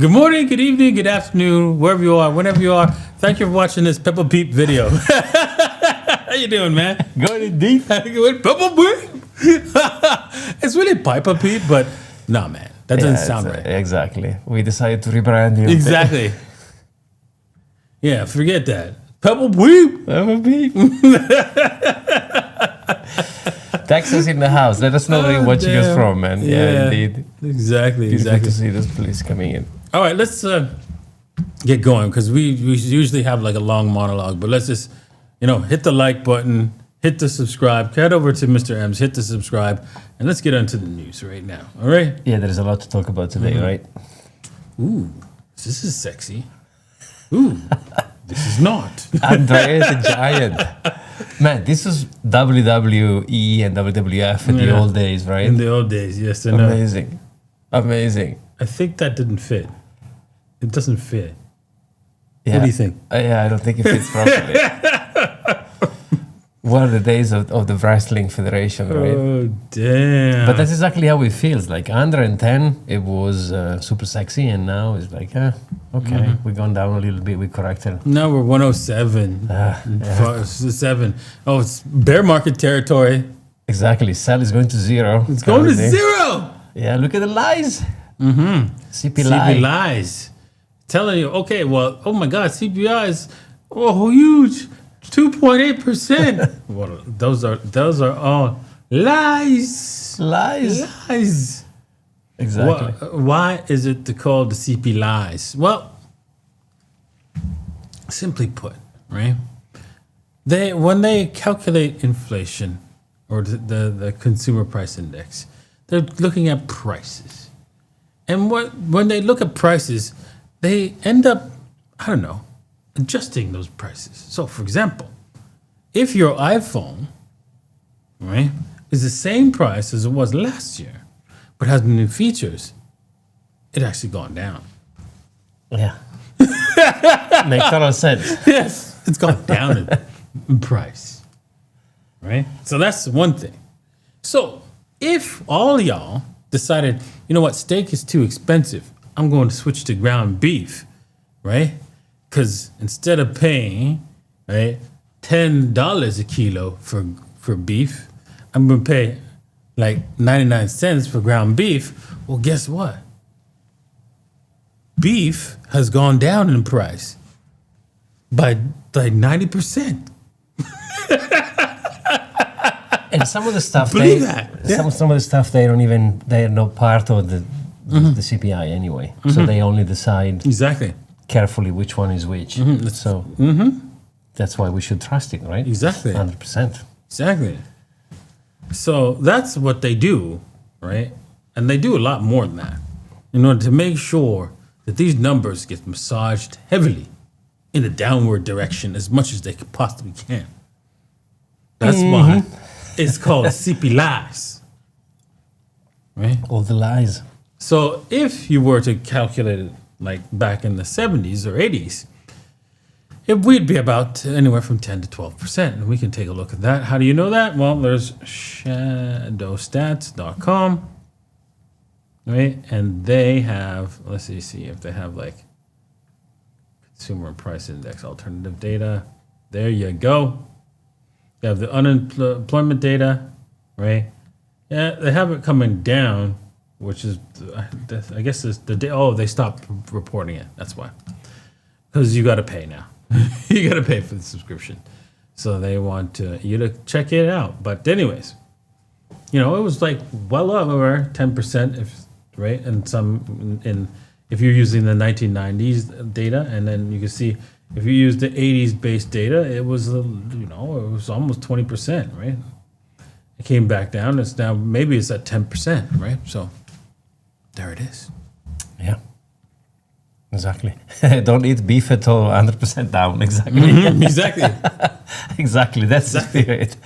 Good morning, good evening, good afternoon, wherever you are, whenever you are. Thank you for watching this Peppa Peep video. How you doing, man? Good indeed. Good Peppa Peep. It's really Peppa Peep, but no, man, that doesn't sound right. Exactly. We decided to rebrand you. Exactly. Yeah, forget that. Peppa Peep. Peppa Peep. Texas in the house. Let us know where you're watching us from, man. Yeah, indeed. Exactly. Beautiful to see this police coming in. All right, let's get going because we usually have like a long monologue, but let's just, hit the like button, hit the subscribe, head over to Mr. M's, hit the subscribe, and let's get into the news right now. All right? Yeah, there's a lot to talk about today, right? Ooh, this is sexy. Ooh, this is not. Andre the Giant. Man, this was WWE and WWF in the old days, right? In the old days, yes. And, amazing. Amazing. I think that didn't fit. It doesn't fit. Yeah. What do you think? Yeah, I don't think it fits properly. One of the days of the Wrestling Federation, right? Oh, damn. But that's exactly how it feels. Like 110, it was super sexy, and now it's like, okay, we've gone down a little bit. We corrected. Now we're 107. Yeah. 7. Oh, it's bear market territory. Exactly. Sell is going to zero. It's going to zero. Yeah, look at the lies. CPI lies. Telling you, okay, well, oh my God, CPI is huge. 2.8%. Well, those are all lies. Lies. Exactly. Why is it called the CP lies? Well, simply put, right? When they calculate inflation or the consumer price index, they're looking at prices. And when they look at prices, they end up, adjusting those prices. So, for example, if your iPhone, right, is the same price as it was last year, but has new features, it actually gone down. Yeah. Makes total sense. Yes, it's gone down in price, right? So that's one thing. So if all y'all decided, you know what, steak is too expensive, I'm going to switch to ground beef, right? Because instead of paying, right, $10 a kilo for beef, I'm going to pay like 99 cents for ground beef. Well, guess what? Beef has gone down in price by like 90%. And some of the stuff Some of the stuff they're not part of the CPI anyway. So they only decide Exactly. carefully which one is which. So that's why we should trust it, right? Exactly. 100%. Exactly. So that's what they do, right? And they do a lot more than that in order to make sure that these numbers get massaged heavily in a downward direction as much as they could possibly can. That's why it's called CP lies, right? All the lies. So if you were to calculate it like back in the 70s or 80s, we'd be about anywhere from 10 to 12%. And we can take a look at that. How do you know that? Well, there's shadowstats.com, right? And they have, let's see if they have like consumer price index alternative data. There you go. They have the unemployment data, right? Yeah, they have it coming down, which is, I guess, they stopped reporting it. That's why. Because you got to pay now. You got to pay for the subscription. So they want you to check it out. But anyways, it was like well over 10%, right? And if you're using the 1990s data, and then you can see if you use the 80s based data, it was it was almost 20%, right? It came back down. It's now maybe it's at 10%, right? So there it is. Yeah. Exactly. Don't eat beef at all. 100% down. Exactly. Exactly. Exactly. That's the spirit.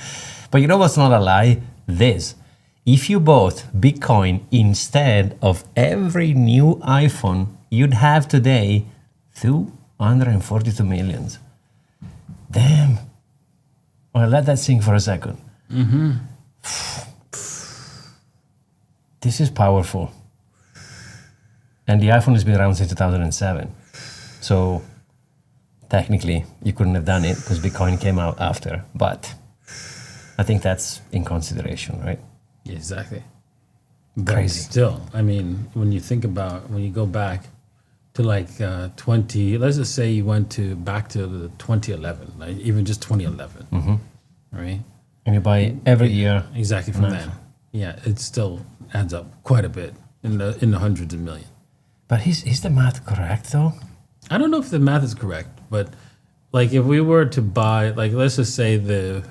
But you know what's not a lie? This. If you bought Bitcoin instead of every new iPhone you'd have today, 242 millions. Damn. Well, let that sink for a second. This is powerful. And the iPhone has been around since 2007. So technically, you couldn't have done it because Bitcoin came out after. But I think that's in consideration, right? Exactly. Crazy. But still, I mean, when you go back to like 20, let's just say you went back to the 2011, like even just 2011, right? And you buy every year. Exactly from then. Yeah, it still adds up quite a bit in the hundreds of millions. But is the math correct though? I don't know if the math is correct, but like if we were to buy, like let's just say the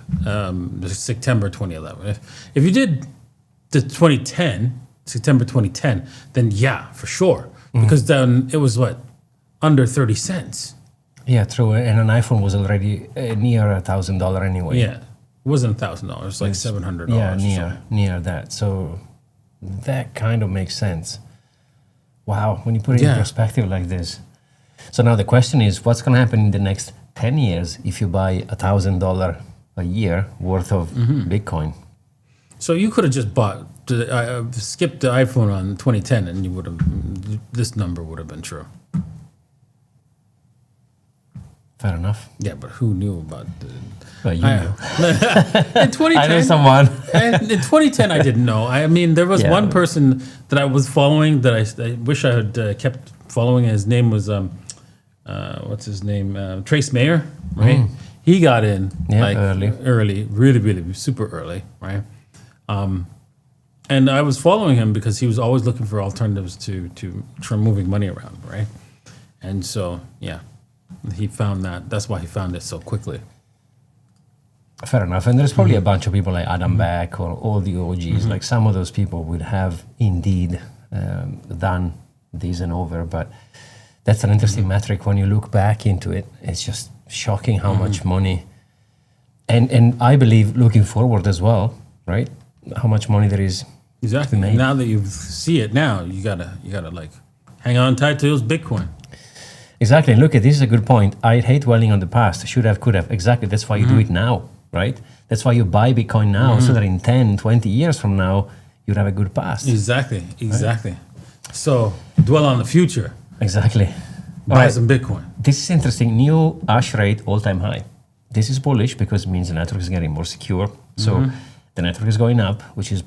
September 2011, if you did the 2010, September 2010, then yeah, for sure, because then it was what, under 30 cents. Yeah, true. And an iPhone was already near $1,000 anyway. Yeah, it wasn't $1,000, it's like $700. Yeah, near that. So that kind of makes sense. Wow, when you put it in perspective like this. So now the question is, what's going to happen in the next 10 years if you buy $1,000 a year worth of Bitcoin? So you could have just skipped the iPhone on 2010, and you would have, this number would have been true. Fair enough. Yeah, but who knew about the? Well, you knew. In 2010, I knew someone. And in 2010, I didn't know. I mean, there was one person that I was following that I wish I had kept following. His name was what's his name? Trace Mayer, right? He got in early, really super early, right? And I was following him because he was always looking for alternatives to moving money around, right? And so, yeah, he found that. That's why he found it so quickly. Fair enough. And there's probably a bunch of people like Adam Beck or all the OGs. Like some of those people would have indeed done these and over. But that's an interesting metric when you look back into it. It's just shocking how much money. And I believe looking forward as well, right? How much money there is. Exactly. Now that you see it now, you gotta like hang on tight to those Bitcoin. Exactly. And look, this is a good point. I hate dwelling on the past. Should have, could have. Exactly. That's why you do it now, right? That's why you buy Bitcoin now, so that in 10, 20 years from now, you'd have a good past. Exactly. Right? So dwell on the future. Exactly. Buy some Bitcoin. This is interesting. New hash rate all-time high. This is bullish because it means the network is getting more secure. So the network is going up, which is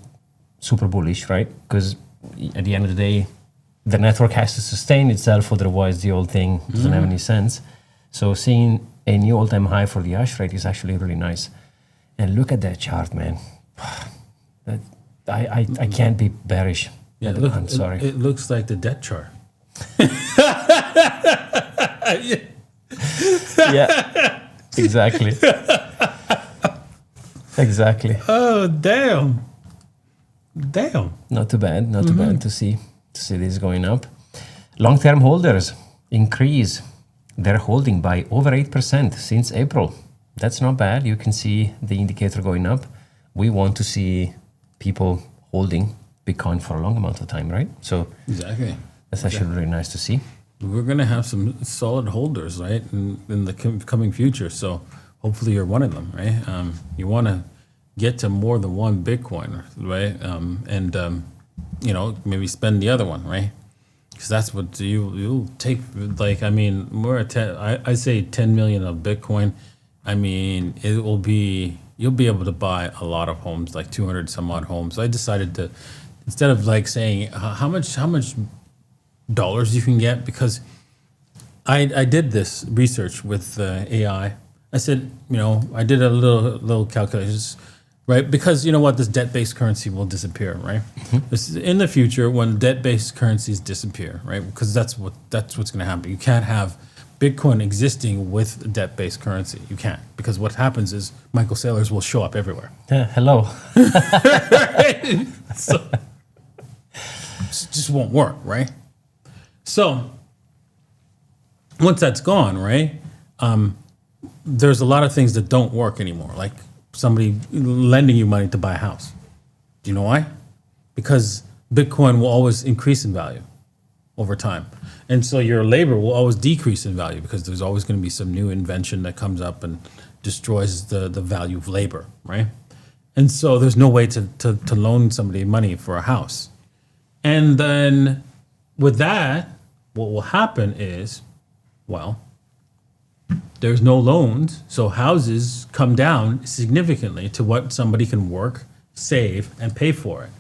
super bullish, right? Because at the end of the day, the network has to sustain itself, otherwise the old thing doesn't have any sense. So seeing a new all-time high for the hash rate is actually really nice. And look at that chart, man. I can't be bearish. Yeah, I'm sorry. It looks like the debt chart. Yeah, exactly. Exactly. Oh, damn. Not too bad. Not too bad to see this going up. Long-term holders increase their holding by over 8% since April. That's not bad. You can see the indicator going up. We want to see people holding Bitcoin for a long amount of time, right? So exactly. That's actually really nice to see. We're going to have some solid holders, right, in the coming future. So hopefully you're one of them, right? You want to get to more than one Bitcoin, right? And maybe spend the other one, right? Because that's what you'll take. Like, I mean, we're at I say 10 million of Bitcoin. I mean, you'll be able to buy a lot of homes, like 200 some odd homes. I decided to, instead of like saying how much dollars you can get, because I did this research with AI. I said, I did a little calculations, right? Because you know what, this debt-based currency will disappear, right? This is in the future when debt-based currencies disappear, right? Because that's what's going to happen. You can't have Bitcoin existing with debt-based currency. You can't, because what happens is Michael Saylors will show up everywhere. Hello. So, it just won't work, right? So once that's gone, right, there's a lot of things that don't work anymore, like somebody lending you money to buy a house. Do you know why? Because Bitcoin will always increase in value over time. And so your labor will always decrease in value because there's always going to be some new invention that comes up and destroys the value of labor, right? And so there's no way to loan somebody money for a house. And then with that, what will happen is, well, there's no loans, so houses come down significantly to what somebody can work, save, and pay for it.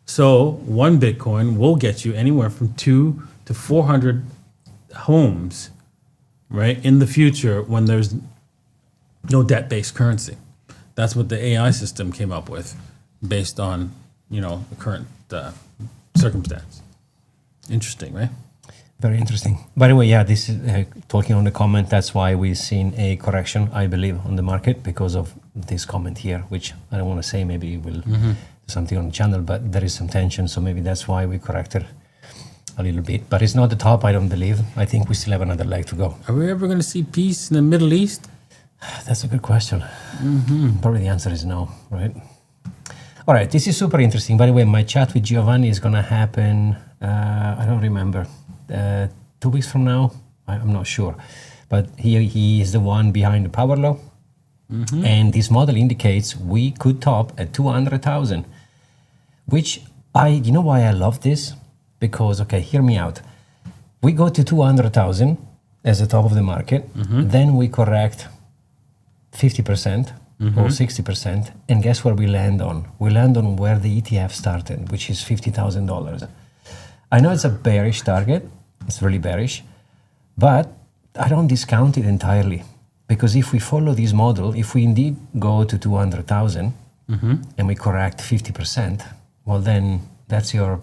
So one Bitcoin will get you anywhere from 2 to 400 homes, right, in the future when there's no debt-based currency. That's what the AI system came up with, based on the current circumstance. Interesting, right? Very interesting. By the way, yeah, this is talking on the comment. That's why we've seen a correction, I believe, on the market because of this comment here, which I don't want to say. Maybe we'll do something on the channel, but there is some tension, so maybe that's why we corrected a little bit. But it's not the top, I don't believe. I think we still have another leg to go. Are we ever going to see peace in the Middle East? That's a good question. Probably the answer is no, right? All right, this is super interesting. By the way, my chat with Giovanni is going to happen, I don't remember, 2 weeks from now? I'm not sure. But he is the one behind the power law. And this model indicates we could top at 200,000, which you know why I love this? Because, okay, hear me out. We go to 200,000 as the top of the market, then we correct 50% or 60%, and guess where we land on? We land on where the ETF started, which is $50,000. I know it's a bearish target, it's really bearish, but I don't discount it entirely. Because if we follow this model, if we indeed go to 200,000 and we correct 50%, well then that's your,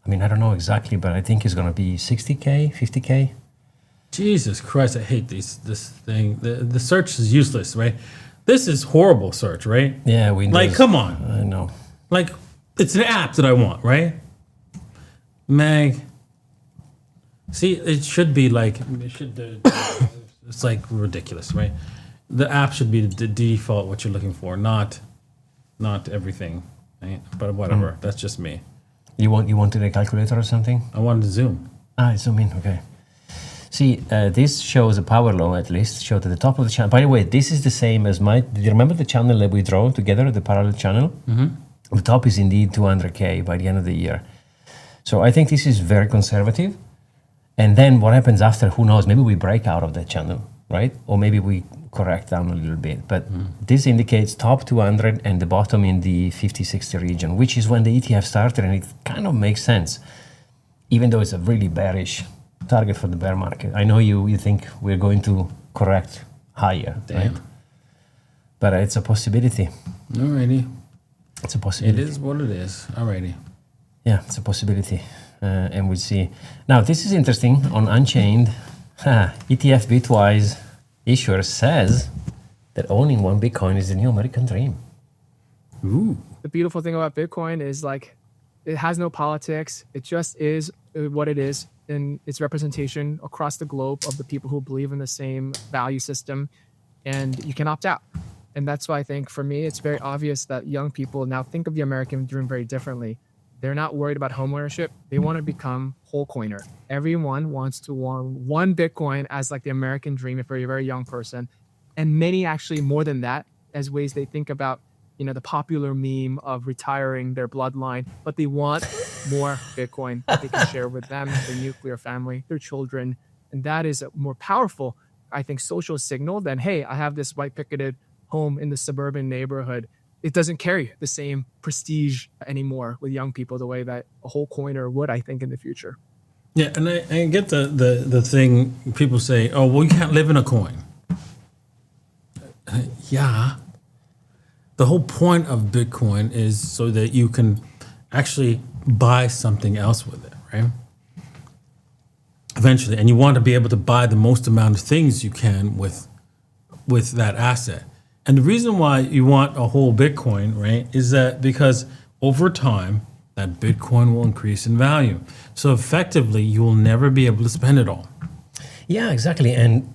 I don't know exactly, but I think it's going to be 60K, 50K. Jesus Christ, I hate this thing. The search is useless, right? This is horrible search, right? Yeah, Windows. Come on. I know. It's an app that I want, right? Mag. See, it should be it's ridiculous, right? The app should be the default what you're looking for, not everything, right? But whatever, that's just me. You wanted a calculator or something? I wanted to zoom. Zoom in, okay. See, this shows a power law at least, showed at the top of the channel. By the way, this is the same as did you remember the channel that we draw together, the parallel channel? The top is indeed 200K by the end of the year. So I think this is very conservative. And then what happens after, who knows, maybe we break out of that channel, right? Or maybe we correct down a little bit. But this indicates top 200 and the bottom in the 50-60 region, which is when the ETF started, and it kind of makes sense, even though it's a really bearish target for the bear market. I know you think we're going to correct higher, right? But it's a possibility. Alrighty. It's a possibility. It is what it is. Alrighty. Yeah, it's a possibility. And we'll see. Now, this is interesting. On Unchained, ETF Bitwise issuer says that owning one Bitcoin is the new American dream. Ooh. The beautiful thing about Bitcoin is it has no politics. It just is what it is in its representation across the globe of the people who believe in the same value system, and you can opt out. And that's why I think for me, it's very obvious that young people now think of the American dream very differently. They're not worried about home ownership. They want to become whole coiner. Everyone wants to own one Bitcoin as the American dream if you're a very young person. And many actually more than that as ways they think about, the popular meme of retiring their bloodline, but they want more Bitcoin that they can share with them, their nuclear family, their children. And that is a more powerful, I think, social signal than, hey, I have this white picketed home in the suburban neighborhood. It doesn't carry the same prestige anymore with young people the way that a whole coiner would, I think, in the future. Yeah, and I get the thing, people say, oh, well, you can't live in a coin. Yeah. The whole point of Bitcoin is so that you can actually buy something else with it, right? Eventually. And you want to be able to buy the most amount of things you can with that asset. And the reason why you want a whole Bitcoin, right, is that because over time, that Bitcoin will increase in value. So effectively, you will never be able to spend it all. Yeah, exactly. And,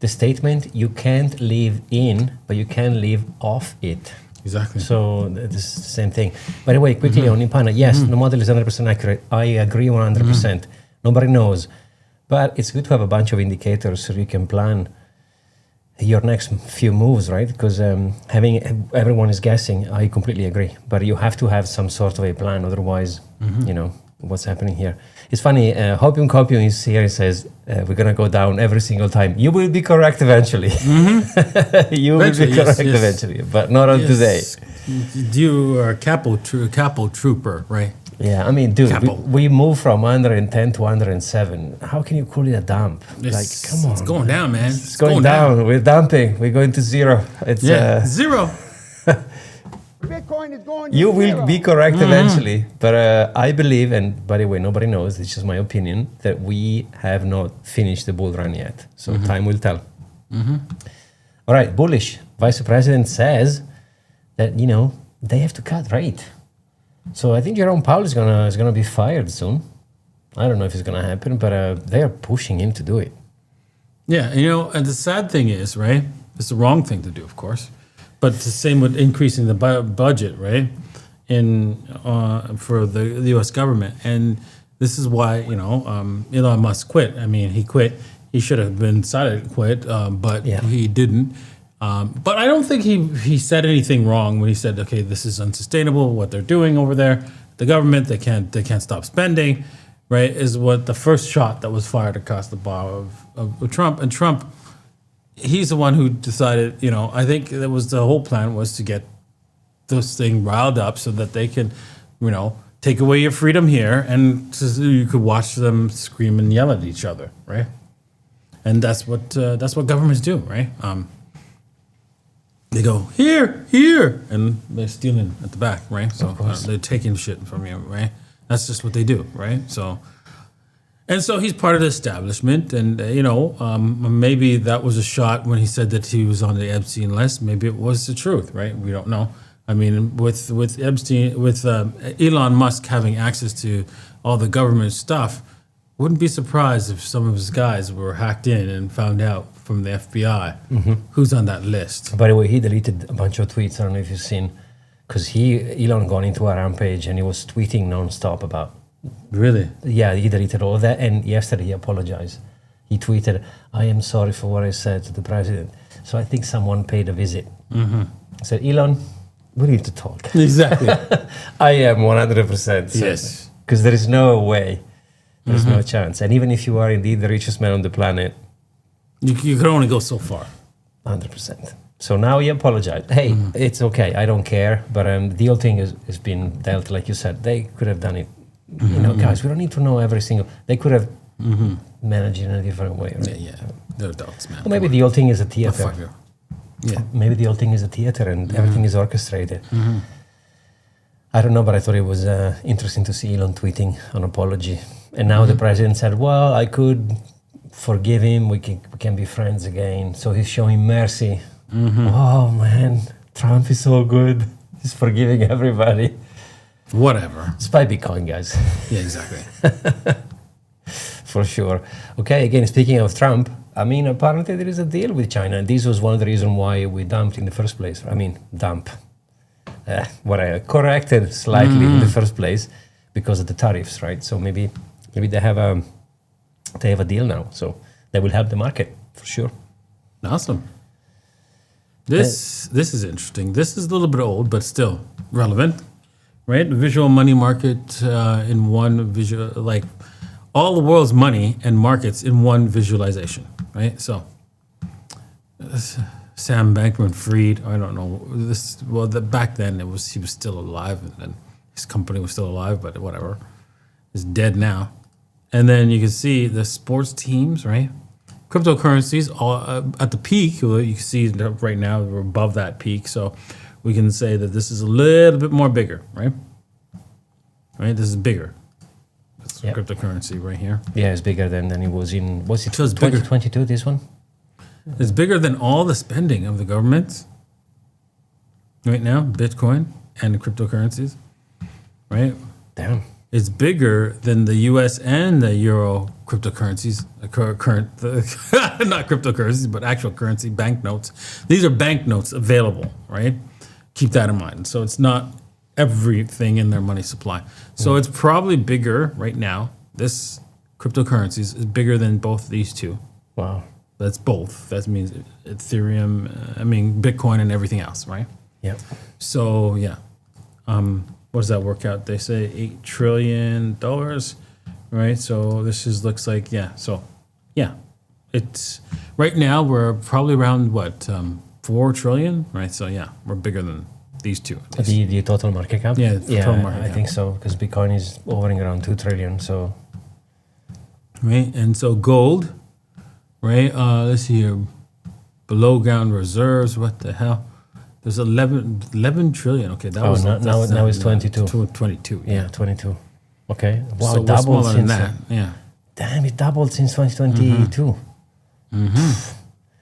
the statement, you can't live in, but you can live off it. Exactly. So this is the same thing. By the way, quickly on Impana, yes, the model is 100% accurate. I agree 100%. Nobody knows. But it's good to have a bunch of indicators so you can plan your next few moves, right? Because having everyone is guessing, I completely agree. But you have to have some sort of a plan. Otherwise, what's happening here. It's funny. Hopium Copium is here. He says we're gonna go down every single time. You will be correct eventually. You will be correct eventually, but not on today. You are a capo trooper, right? Yeah, I mean, dude, Capo. we moved from 110 to 107. How can you call it a dump? Come on. It's going down, man. It's going down. We're dumping. We're going to zero. It's zero. Bitcoin is going to You zero. will be correct eventually, but I believe, and by the way, nobody knows, it's just my opinion, that we have not finished the bull run yet. So time will tell. All right, bullish. Vice President says that, they have to cut rate. So I think Jerome Powell is gonna be fired soon. I don't know if it's gonna happen, but they are pushing him to do it. Yeah, and the sad thing is, right? It's the wrong thing to do, of course. But it's the same with increasing the budget, right? For the U.S. government, and this is why Elon Musk quit. I mean, he quit. He should have been decided to quit, but he didn't. But I don't think he said anything wrong when he said, "Okay, this is unsustainable. What they're doing over there, the government, they can't stop spending." Right? Is what the first shot that was fired across the bow of Trump, and Trump. He's the one who decided, I think that was the whole plan was to get this thing riled up so that they can, take away your freedom here and so you could watch them scream and yell at each other, right? And that's what governments do, right? They go here, and they're stealing at the back, right? So they're taking shit from you, right? That's just what they do, right? And so he's part of the establishment, and maybe that was a shot when he said that he was on the Epstein list. Maybe it was the truth, right? We don't know. I mean, with Epstein, with Elon Musk having access to all the government stuff, wouldn't be surprised if some of his guys were hacked in and found out from the FBI who's on that list. By the way, he deleted a bunch of tweets. I don't know if you've seen, because Elon gone into a rampage and he was tweeting nonstop about. Really? Yeah, he deleted all of that, and yesterday he apologized. He tweeted, "I am sorry for what I said to the president." So I think someone paid a visit. Said, "Elon, we need to talk." Exactly. I am 100% certain. Yes. Because there is no way, there's no chance. And even if you are indeed the richest man on the planet, You can only go so far. 100%. So now he apologized. Hey, it's okay. I don't care. But the whole thing has been dealt, like you said. They could have done it. Guys, we don't need to know every single. They could have managed it in a different way, right? Yeah. They're adults, man. Or maybe the whole thing is a theater. Fuck you. Yeah. Maybe the whole thing is a theater and everything is orchestrated. I don't know, but I thought it was interesting to see Elon tweeting an apology. And now the president said, well, I could forgive him. We can be friends again. So he's showing mercy. Oh, man. Trump is so good. He's forgiving everybody. Whatever. It's by Bitcoin, guys. Yeah, exactly. For sure. Okay, again, speaking of Trump, I mean, apparently there is a deal with China. And this was one of the reasons why we dumped in the first place. I mean, what I corrected slightly in the first place because of the tariffs, right? So maybe they have a deal now. So that will help the market, for sure. Awesome. This is interesting. This is a little bit old, but still relevant. Right, visual money market in one visual, like all the world's money and markets in one visualization. Right, so Sam Bankman-Fried. I don't know this. Well, back then he was still alive, and his company was still alive, but whatever, is dead now. And then you can see the sports teams, right? Cryptocurrencies all at the peak. You can see right now we're above that peak, so. We can say that this is a little bit more bigger, right? Right, this is bigger. That's cryptocurrency right here. Yeah, it's bigger than it was in, was it So it's bigger. 2022, this one? It's bigger than all the spending of the government right now, Bitcoin and cryptocurrencies, right? Damn. It's bigger than the US and the Euro cryptocurrencies, not cryptocurrencies, but actual currency, banknotes. These are banknotes available, right? Keep that in mind. So it's not everything in their money supply. So it's probably bigger right now. This cryptocurrencies is bigger than both these two. Wow. That's both. That means Ethereum, Bitcoin and everything else, right? Yeah. So, yeah. what does that work out? They say $8 trillion, right? So this is looks like it's right now we're probably around what 4 trillion, right? So yeah, we're bigger than these two. The total market cap? Yeah, the total market I cap. think so, because Bitcoin is hovering around 2 trillion. So, Right, and so gold, right? Let's see here, below ground reserves. What the hell? There's 11 trillion. Okay, that was now it's 22. 22. Yeah, 22. Okay. Wow, so we're doubled smaller than since that. Yeah. Damn, it doubled since 2022.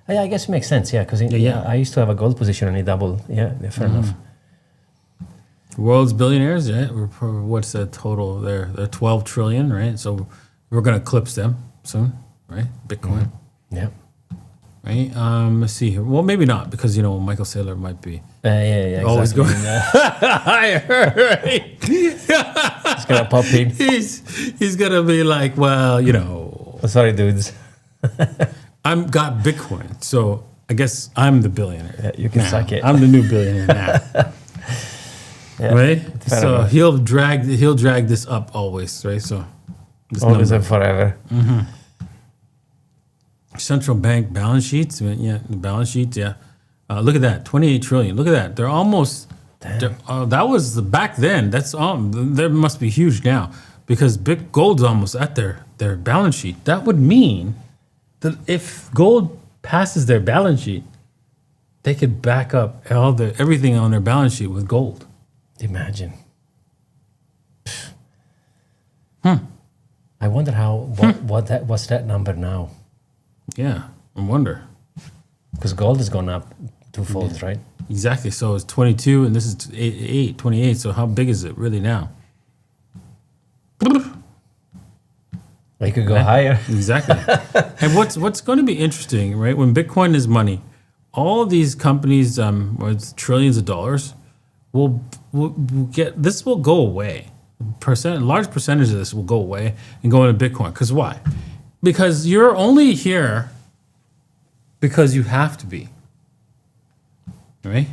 Yeah, I guess it makes sense. Yeah, because I used to have a gold position and it doubled. Yeah, fair enough. World's billionaires, yeah. What's the total there? They're 12 trillion, right? So we're gonna eclipse them soon, right? Bitcoin, Yeah. right? Let's see here. Well, maybe not because Michael Saylor might be Yeah. always Exactly. going higher, right? It's gonna pop in. He's gonna be like, well, Sorry, dudes. I'm got Bitcoin, so I guess I'm the billionaire. Yeah, you can now. suck it. I'm the new billionaire now. Yeah, Right? fair So enough. he'll drag this up always, right? So this Always number. and forever. Central bank balance sheets, yeah, the balance sheets, yeah. Look at that, 28 trillion. Look at that. They're almost. That was back then. That's There must be huge now because big gold's almost at their balance sheet. That would mean that if gold passes their balance sheet, they could back up everything on their balance sheet with gold. Imagine. I wonder what's that number now? Yeah, I wonder. Because gold has gone up twofold, right? Exactly. So it's 22 and this is 28. So how big is it really now? It could go higher. Exactly. And what's going to be interesting, right? When Bitcoin is money, all these companies with trillions of dollars will get this will go away. Large percentage of this will go away and go into Bitcoin. Because why? Because you're only here because you have to be. Right?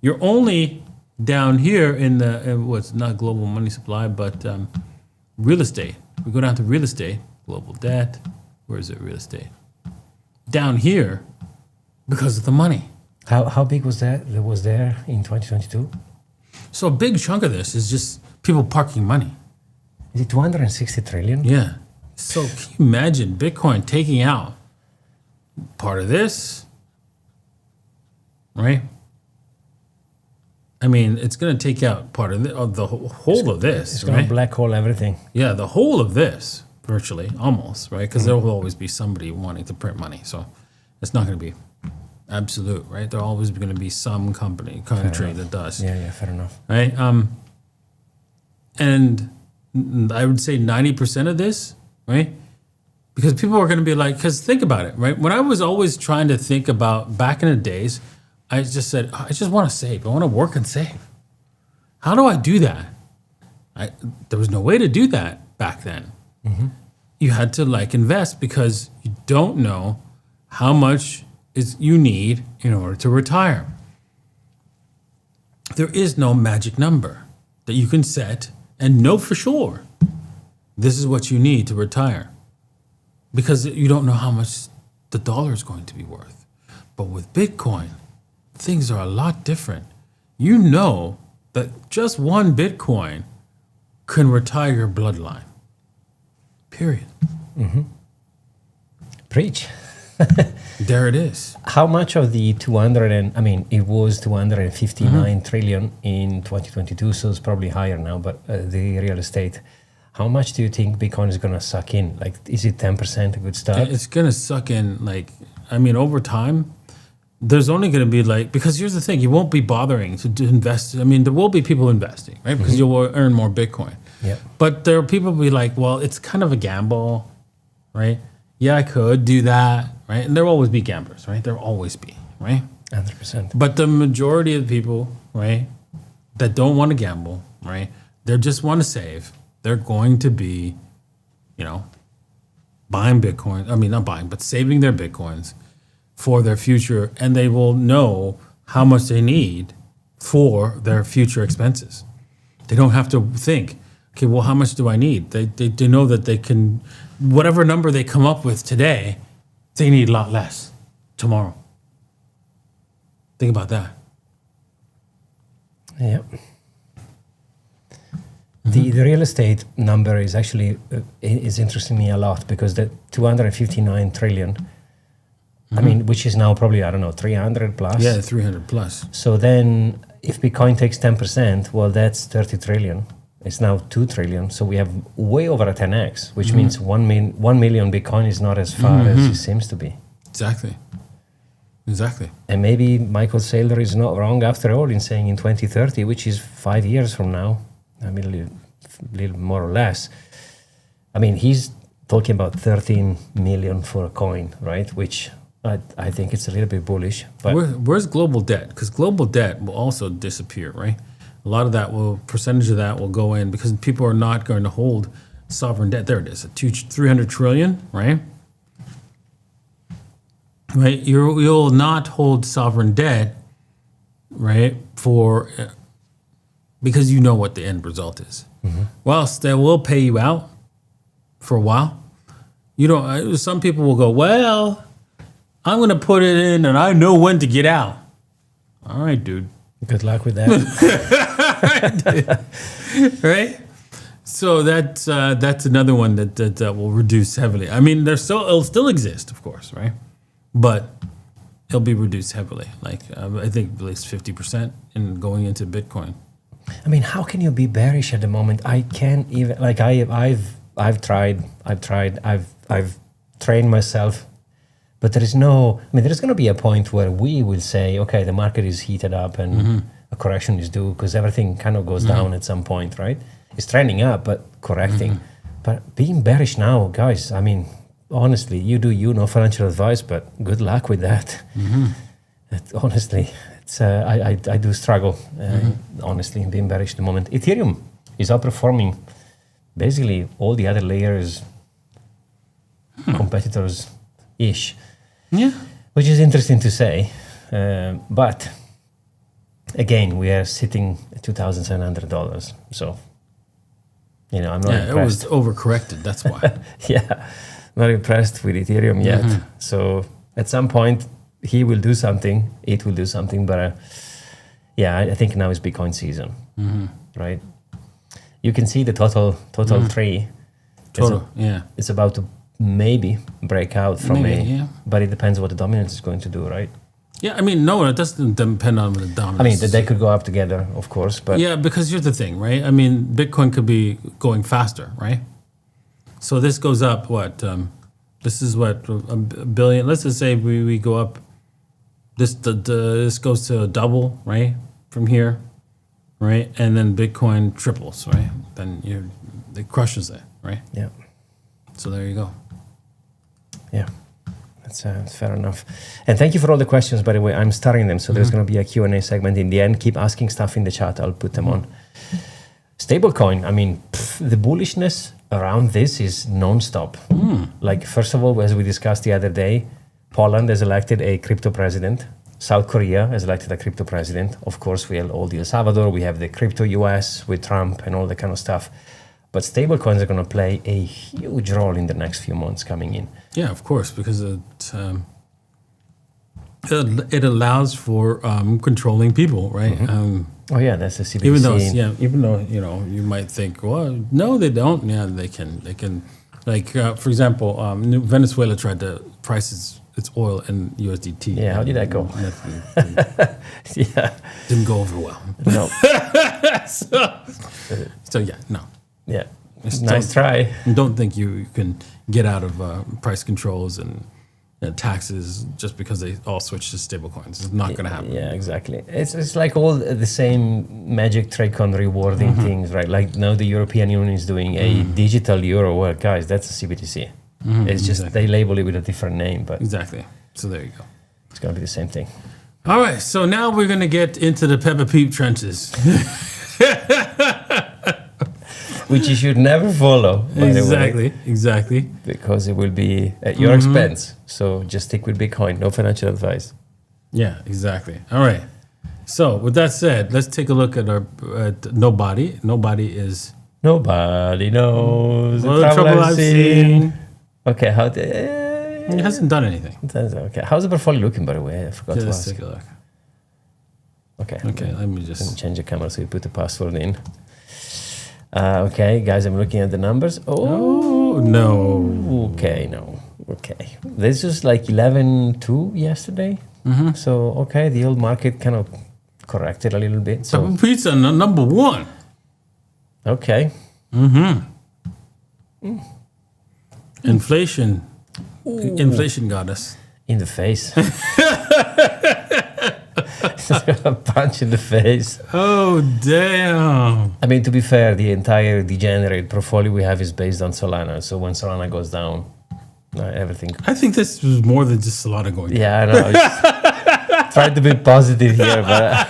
You're only down here in what's not global money supply, but real estate. We go down to real estate, global debt. Where is it? Real estate. Down here because of the money. How big was that was there in 2022? So a big chunk of this is just people parking money. Is it 260 trillion? Yeah. So can you imagine Bitcoin taking out part of this, right? I mean, it's going to take out part of the whole of this, It's going right? to black hole everything. Yeah, the whole of this, virtually, almost, right? Because there will always be somebody wanting to print money. So it's not going to be absolute, right? There'll always going to be some country that does. Yeah, fair enough. Right? And I would say 90% of this, right? Because people are going to be like, because think about it, right? When I was always trying to think about back in the days, I just said, I just want to save. I want to work and save. How do I do that? There was no way to do that back then. You had to invest because you don't know how much you need in order to retire. There is no magic number that you can set and know for sure this is what you need to retire because you don't know how much the dollar is going to be worth. But with Bitcoin, things are a lot different. You know that just one Bitcoin can retire your bloodline. Period. Preach. There it is. How much of the it was 259 trillion in 2022, so it's probably higher now, but the real estate, how much do you think Bitcoin is going to suck in? Is it 10% a good start? It's going to suck in, over time, there's only going to be because here's the thing, you won't be bothering to invest. I mean, there will be people investing, right? Because you'll earn more Bitcoin. Yeah. But there are people who be like, well, it's kind of a gamble, right? Yeah, I could do that, right? And there will always be gamblers, right? There will always be, right? 100%. But the majority of people, right, that don't want to gamble, right, they just want to save. They're going to be, buying Bitcoin. I mean, not buying, but saving their Bitcoins for their future. And they will know how much they need for their future expenses. They don't have to think, okay, well, how much do I need? They know that they can, whatever number they come up with today, they need a lot less tomorrow. Think about that. Yeah. The real estate number is actually is interesting me a lot because the 259 trillion, I mean, which is now probably, I don't know, 300 plus. Yeah, 300 plus. So then if Bitcoin takes 10%, well, that's 30 trillion. It's now 2 trillion. So we have way over a 10x, which means 1 million Bitcoin is not as far as it seems to be. Exactly. And maybe Michael Saylor is not wrong after all in saying in 2030, which is 5 years from now, I mean, a little more or less. I mean, he's talking about 13 million for a coin, right? Which I think it's a little bit bullish. But Where's global debt? Because global debt will also disappear, right? A lot of that percentage of that will go in because people are not going to hold sovereign debt. There it is, 300 trillion, right? Right, you'll not hold sovereign debt, right? Because you know what the end result is. Whilst they will pay you out for a while, you don't. Some people will go, well, I'm going to put it in, and I know when to get out. All right, dude. good luck with that. Right? So that's another one that will reduce heavily. I mean, it'll still exist, of course, right? But it'll be reduced heavily. Like I think at least 50% in going into Bitcoin. I mean, how can you be bearish at the moment? I can't even, like, I've tried, I've trained myself, but there is no, I mean, there's going to be a point where we will say, okay, the market is heated up and a correction is due because everything kind of goes down at some point, right? It's trending up, but correcting. But being bearish now, guys, I mean, honestly, no financial advice, but good luck with that. Honestly, it's I do struggle, honestly, being bearish at the moment. Ethereum is outperforming basically all the other layers, competitors-ish. Yeah. Which is interesting to say. But again, we are sitting at $2,700. So, I'm not impressed. It was overcorrected. That's why. Yeah, not impressed with Ethereum yet. So at some point, he will do something. It will do something. But I think now is Bitcoin season, right? You can see the total tree. It's about to maybe break out from but it depends what the dominance is going to do, right? Yeah, I mean, no, it doesn't depend on the dominance. I mean, they could go up together, of course, but yeah, because here's the thing, right? I mean, Bitcoin could be going faster, right? So this goes up what? This is what, a billion. Let's just say we go up. This goes to double, right, from here, right, and then Bitcoin triples, right? Then it crushes it, right? Yeah. So there you go. Yeah, that's fair enough. And thank you for all the questions, by the way. I'm starting them, so there's going to be a Q&A segment in the end. Keep asking stuff in the chat. I'll put them on. Stablecoin, I mean, the bullishness around this is non-stop. Like, first of all, as we discussed the other day, Poland has elected a crypto president. South Korea has elected a crypto president. Of course, we have all the El Salvador. We have the crypto US with Trump and all that kind of stuff. But stablecoins are going to play a huge role in the next few months coming in. Yeah, of course, because it allows for controlling people, right? Oh yeah, that's the CBDC. Even though you might think, well, no, they don't. Yeah, they can. Like for example, Venezuela tried to price its oil in USDT. Yeah, how did that go? Didn't go over well. No. So yeah, no. Yeah, nice try. Don't think you can get out of price controls and taxes just because they all switch to stablecoins. It's not going to happen. Yeah, exactly. It's like all the same magic trick on rewarding things, right? Like now the European Union is doing a digital euro. Well, guys, that's a CBDC. It's just they label it with a different name, but exactly. So there you go. It's going to be the same thing. All right. So now we're going to get into the Peppa Peep trenches. Which you should never follow, by the way. Exactly. Because it will be at your expense. So just stick with Bitcoin. No financial advice. Yeah, exactly. All right. So with that said, let's take a look at our nobody. Nobody is Nobody knows the trouble I've seen. Okay, It hasn't done anything. Okay, how's the portfolio looking, by the way? I forgot to Let's ask. take a look. Okay. Okay, let me Let me just. change the camera so you put the password in. Okay, guys, I'm looking at the numbers. Oh no! Okay, no. Okay. This was like 11.2 yesterday. So, okay, the old market kind of corrected a little bit. So, Pizza number one. okay. Inflation. Inflation got us. In the face. A punch in the face. Oh damn! I mean, to be fair, the entire degenerate portfolio we have is based on Solana. So when Solana goes down, everything. I think this was more than just Solana going. Yeah, I know. Just trying to be positive here, but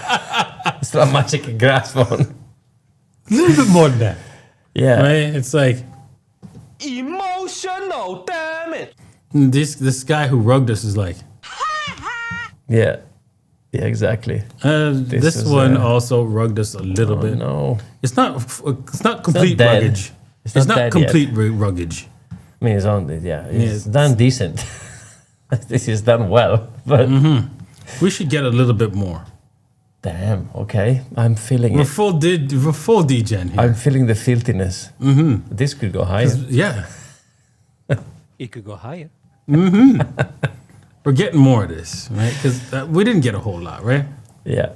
it's not much I can grasp on. A little bit more than that, Yeah. right? It's like Emotional, damn it. this guy who rugged us is like. Yeah. Yeah, exactly. This is, one also rugged us a little bit. No. It's not complete dead. ruggage. It's It's not not dead complete ruggage. I mean, it's on. Yeah, it's Yeah. done decent. This is done well, but We should get a little bit more. damn. Okay, I'm feeling We're it. full degen here. I'm feeling the filthiness. This could go higher. Yeah, It could go higher. we're getting more of this, right? Because we didn't get a whole lot, right? Yeah.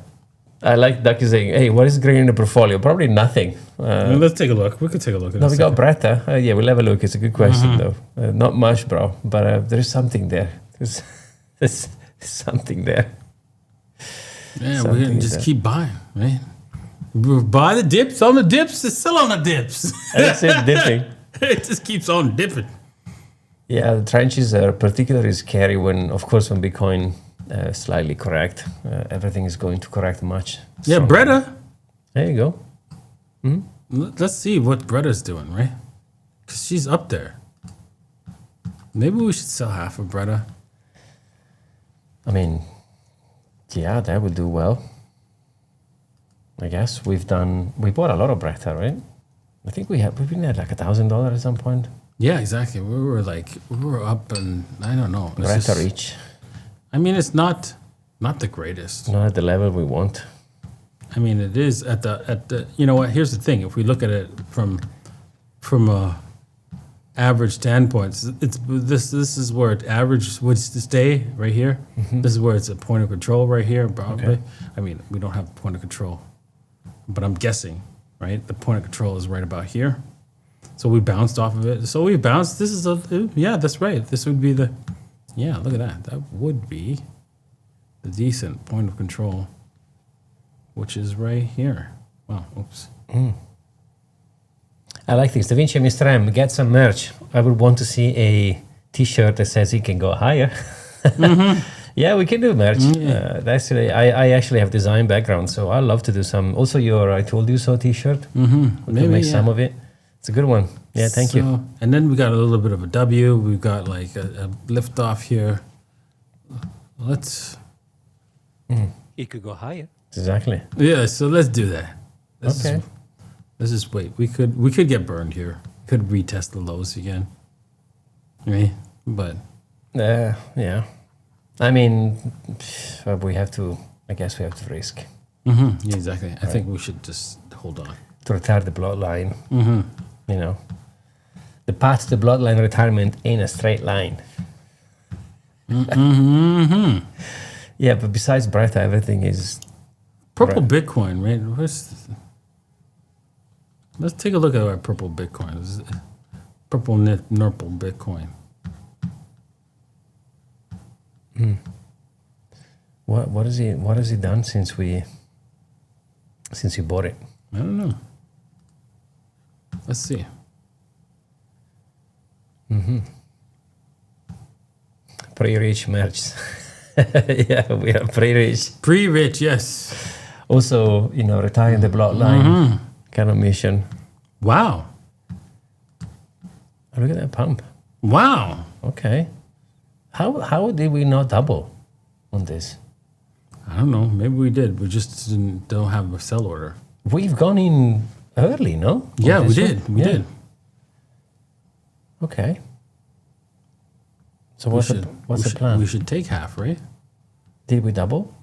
I like Ducky saying, hey, what is green in the portfolio? Probably nothing. Let's take a look. We could take a look at No, this. we got Bretta. Yeah, we'll have a look. It's a good question, though. Not much, bro. But there is something there. There's something there. Yeah, we something can just there. keep buying, right? We buy the dips on the dips, it's still on the dips. That's it, dipping. It just keeps on dipping. Yeah, the trenches are particularly scary when, of course, when Bitcoin slightly correct, everything is going to correct much. Yeah, stronger. Bretta. There you go. Let's see what Bretta's doing, right? Because she's up there. Maybe we should sell half of Bretta. I mean, yeah, that would do well. I guess we bought a lot of Bretta, right? I think we've been at like $1,000 at some point. Yeah, exactly. We were up, and I don't know. It's Bretta just- reach, I mean, it's not the greatest. not at the level we want. I mean, it is at the. You know what? Here's the thing. If we look at it from a average standpoint, it's this is where it average would stay right here. This is where it's a point of control right here, probably. Okay. I mean, we don't have a point of control, but I'm guessing, right? The point of control is right about here. So we bounced off of it. So we bounced. This is that's right. This would be the, look at that. That would be the decent point of control, which is right here. Wow, oops. I like this. Da Vinci Mr. M, get some merch. I would want to see a t-shirt that says it can go higher. Yeah, we can do merch. I actually have design background, so I love to do some. Also, your I Told You So t-shirt. We can Maybe, make yeah. some of it. It's a good one. Yeah, thank you. And then we got a little bit of a W. We've got like a lift off here. Let's. It could go higher. Exactly. Yeah, so let's do that. Okay. Let's just wait. We could get burned here. Could retest the lows again. Right? But Yeah. I mean, we have to. I guess we have to risk yeah, exactly. I think we should just hold on. to retire the bloodline. You know, the path to the bloodline retirement ain't a straight line. Yeah, but besides Bretta, everything is Purple Right. Bitcoin, right? Let's take a look at our purple Bitcoin. This is purple nurple Bitcoin. what has he done since you bought it? I don't know. Let's see. Pre-rich merch. Yeah, we are pre-rich. Pre-rich, yes. Also, retiring the bloodline kind of mission. Wow. Oh, look at that pump. Wow. Okay. How did we not double on this? I don't know. Maybe we did. We just don't have a sell order. We've gone in early, no? Yeah, On we this did. one? We Yeah. did. Okay. So We what's should- what's we the plan? We should take half, right? Did we double?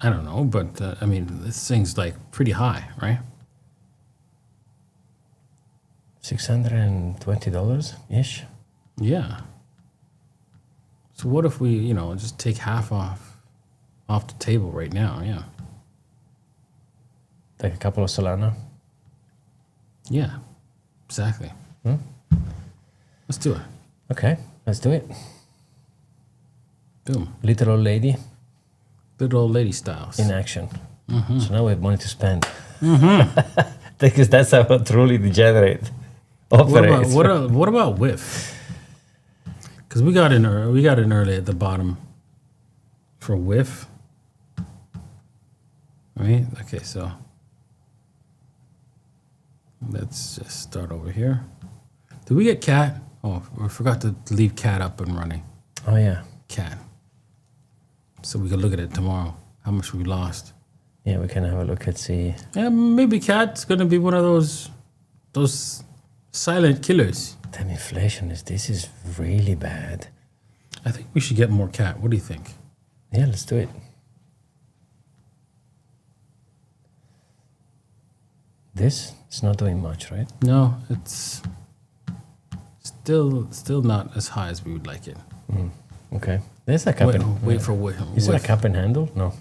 I don't know, but I mean, this thing's like pretty high, right? $620 ish. Yeah. So what if we, just take half off the table right now? Yeah. Like a couple of Solana. Yeah. Exactly. Let's do it. Okay, let's do it. Boom. Little old lady Little old lady styles. in action. So now we have money to spend. Because that's how a truly degenerate operates. What about whiff? Because we got in early at the bottom for whiff. Right? Okay, so let's just start over here. Did we get cat? Oh, we forgot to leave cat up and running. Oh yeah. Cat. So we can look at it tomorrow. How much we lost. Yeah, we can have a look and see. Yeah, maybe cat's gonna be one of those silent killers. Damn, inflation this is really bad. I think we should get more cat. What do you think? Yeah, let's do it. This is not doing much, right? No, it's still not as high as we would like it. Okay. There's a cup and Wait for whiff. Is it a cup and handle? No.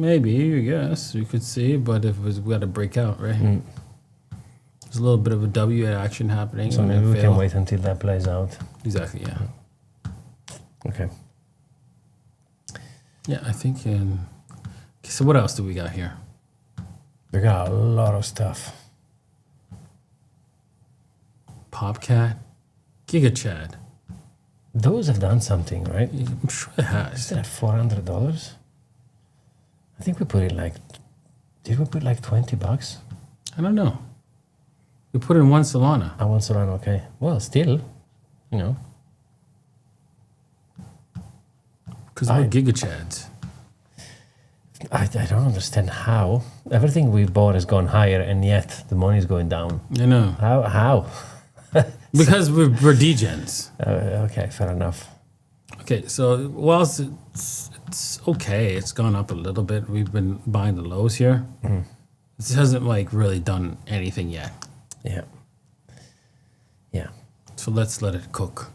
Maybe, I guess you could see, but if we got to break out, right? There's a little bit of a W action happening. So and maybe then we fail. can wait until that plays out. Exactly. Yeah. Okay. Yeah, I think. Okay, so what else do we got here? We got a lot of stuff. Popcat, GigaChad. Those have done something, right? I'm sure it has. Is that $400? I think we put it like. Did we put like $20? I don't know. We put in one Solana. I want Solana, okay. Well, still, you know. Because we're GigaChads. I don't understand how. Everything we bought has gone higher, and yet the money is going down. I know. How? Because we're degens. Okay, fair enough. Okay, so whilst it's okay, it's gone up a little bit. We've been buying the lows here. This hasn't like really done anything yet. Yeah. Yeah. So let's let it cook.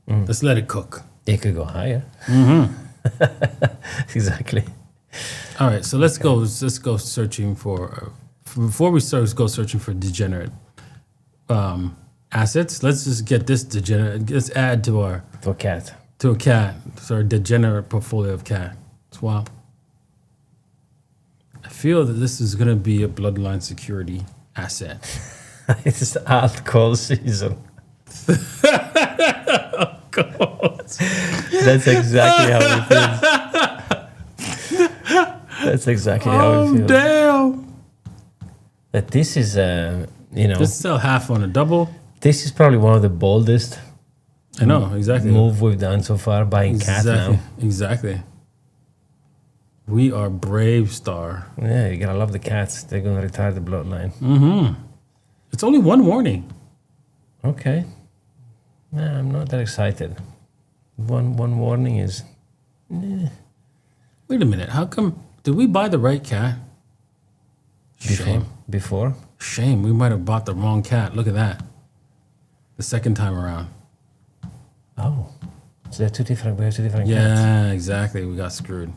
Let's let it cook. It could go higher. Exactly. All right, so let's go searching for before we go searching for degenerate assets. Let's just get this degenerate. Let's add to a cat. So our degenerate portfolio of cat swap. I feel that this is going to be a bloodline security asset. It's alt call season. That's exactly how it feels. That's exactly how it feels. Damn! But this is, Just sell half on a double. this is probably one of the boldest I know, exactly. move we've done so far, buying cat now. Exactly. We are brave, Star. Yeah, you gotta love the cats. They're gonna retire the bloodline. It's only one warning. Okay. Nah, I'm not that excited. One warning is Wait a minute. How come? Did we buy the right cat? Shame. before. Shame. We might have bought the wrong cat. Look at that. The second time around. Oh, so they're two different. We have two different cats. Yeah, exactly. We got screwed.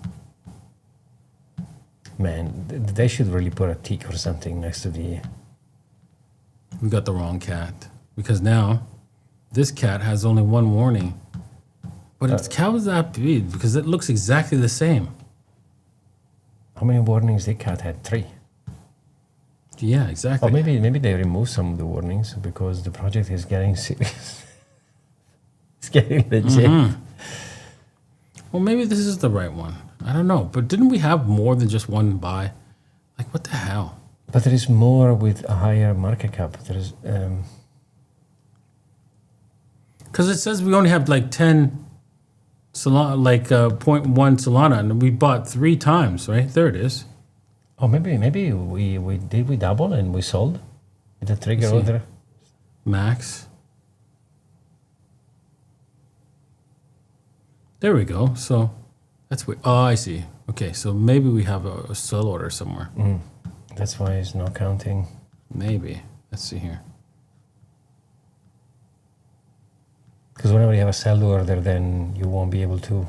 Man, they should really put a tick or something next to the. We got the wrong cat. Because now, this cat has only one warning. But how would that be? Because it looks exactly the same. How many warnings did cat had? 3. Yeah, exactly. Or maybe they removed some of the warnings because the project is getting serious. It's getting legit. Well, maybe this is the right one. I don't know. But didn't we have more than just one buy? Like, what the hell? But there is more with a higher market cap. There is. Because it says we only have like 10 Solana, like 0.1 Solana, and we bought 3 times, right? There it is. Oh, maybe we double and we sold with the trigger See. order. Max. There we go. So that's what. Oh, I see. Okay, so maybe we have a sell order somewhere. That's why it's not counting. Maybe. Let's see here. Because whenever you have a sell order, then you won't be able to.